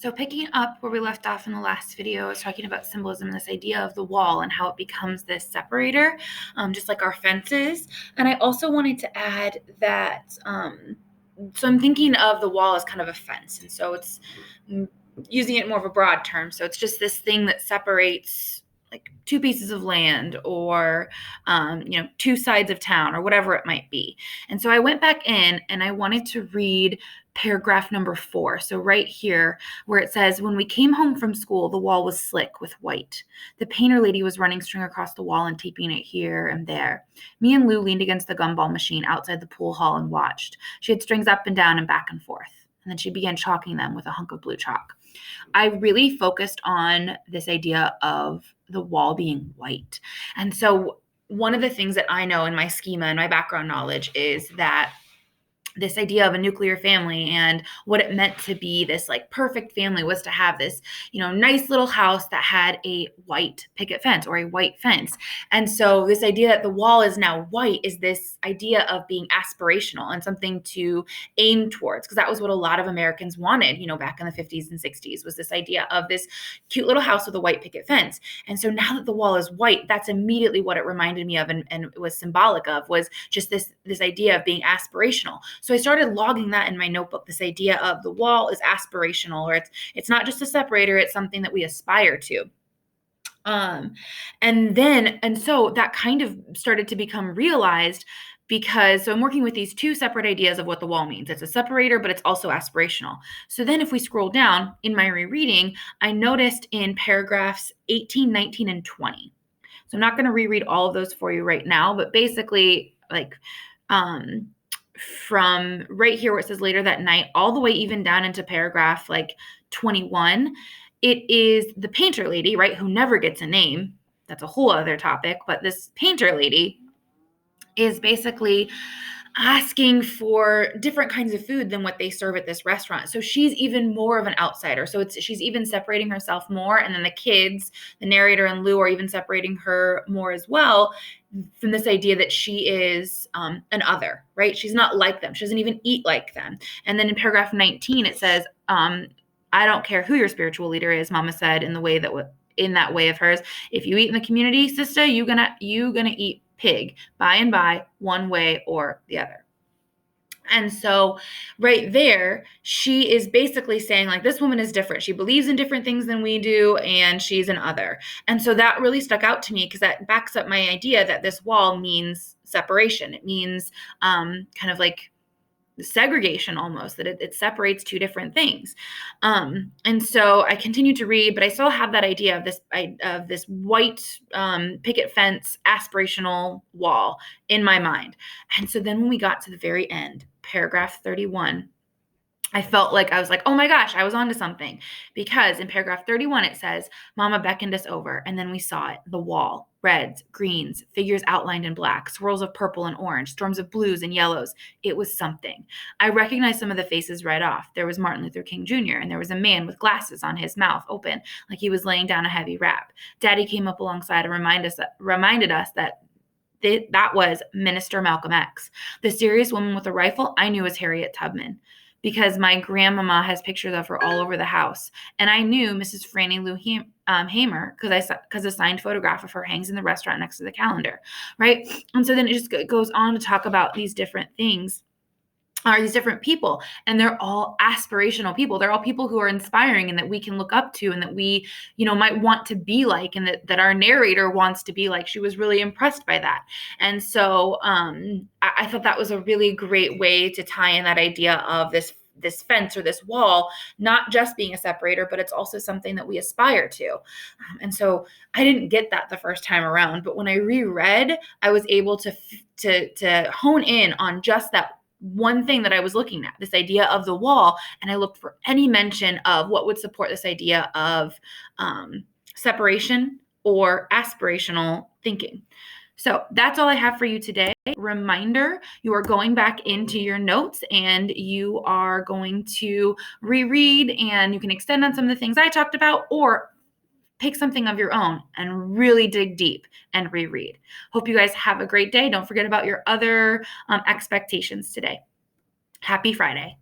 So picking up where we left off in the last video, I was talking about symbolism, this idea of the wall and how it becomes this separator, just like our fences. And I also wanted to add that, so I'm thinking of the wall as kind of a fence. And so it's using it more of a broad term. So it's just this thing that separates like two pieces of land or, two sides of town or whatever it might be. And so I went back in and I wanted to read paragraph number 4. So right here where it says, when we came home from school, the wall was slick with white. The painter lady was running string across the wall and taping it here and there. Me and Lou leaned against the gumball machine outside the pool hall and watched. She had strings up and down and back and forth. And then she began chalking them with a hunk of blue chalk. I really focused on this idea of the wall being white. And so one of the things that I know in my schema and my background knowledge is that this idea of a nuclear family and what it meant to be this like perfect family was to have this, nice little house that had a white picket fence or a white fence. And so this idea that the wall is now white is this idea of being aspirational and something to aim towards, because that was what a lot of Americans wanted, back in the 50s and 60s, was this idea of this cute little house with a white picket fence. And so now that the wall is white, that's immediately what it reminded me of and it was symbolic of, was just this idea of being aspirational. So I started logging that in my notebook, this idea of the wall is aspirational, or it's not just a separator, it's something that we aspire to. And so that kind of started to become realized because I'm working with these two separate ideas of what the wall means. It's a separator, but it's also aspirational. So then if we scroll down in my rereading, I noticed in paragraphs 18, 19, and 20. So I'm not going to reread all of those for you right now, but basically from right here where it says later that night, all the way even down into paragraph 21, it is the painter lady, right, who never gets a name. That's a whole other topic, but this painter lady is basically asking for different kinds of food than what they serve at this restaurant. So she's even more of an outsider. So she's even separating herself more. And then the kids, the narrator and Lou, are even separating her more as well from this idea that she is an other, right? She's not like them. She doesn't even eat like them. And then in paragraph 19, it says, I don't care who your spiritual leader is, Mama said in that way of hers. If you eat in the community, sister, you gonna eat pig by and by, one way or the other. And so right there, she is basically saying, like, this woman is different. She believes in different things than we do, and she's an other. And so that really stuck out to me because that backs up my idea that this wall means separation. It means kind of like segregation almost, that it separates two different things. And so I continue to read, but I still have that idea of this white picket fence aspirational wall in my mind. And so then when we got to the very end, paragraph 31, I felt like I was like, oh my gosh, I was onto something, because in paragraph 31, it says, Mama beckoned us over, and then we saw it, the wall, reds, greens, figures outlined in black, swirls of purple and orange, storms of blues and yellows. It was something. I recognized some of the faces right off. There was Martin Luther King Jr., and there was a man with glasses on his mouth open, like he was laying down a heavy rap. Daddy came up alongside and reminded us that that was Minister Malcolm X. The serious woman with a rifle I knew was Harriet Tubman, because my grandmama has pictures of her all over the house. And I knew Mrs. Franny Lou Hamer because a signed photograph of her hangs in the restaurant next to the calendar, right? And so then it just goes on to talk about these different things, or these different people, and they're all aspirational people. They're all people who are inspiring and that we can look up to and that we, might want to be like, and that our narrator wants to be like. She was really impressed by that. And so I thought that was a really great way to tie in that idea of this fence or this wall, not just being a separator, but it's also something that we aspire to. And so I didn't get that the first time around, but when I reread, I was able to hone in on just that one thing that I was looking at, this idea of the wall, and I looked for any mention of what would support this idea of separation or aspirational thinking. So that's all I have for you today. Reminder, you are going back into your notes and you are going to reread, and you can extend on some of the things I talked about, or pick something of your own and really dig deep and reread. Hope you guys have a great day. Don't forget about your other expectations today. Happy Friday.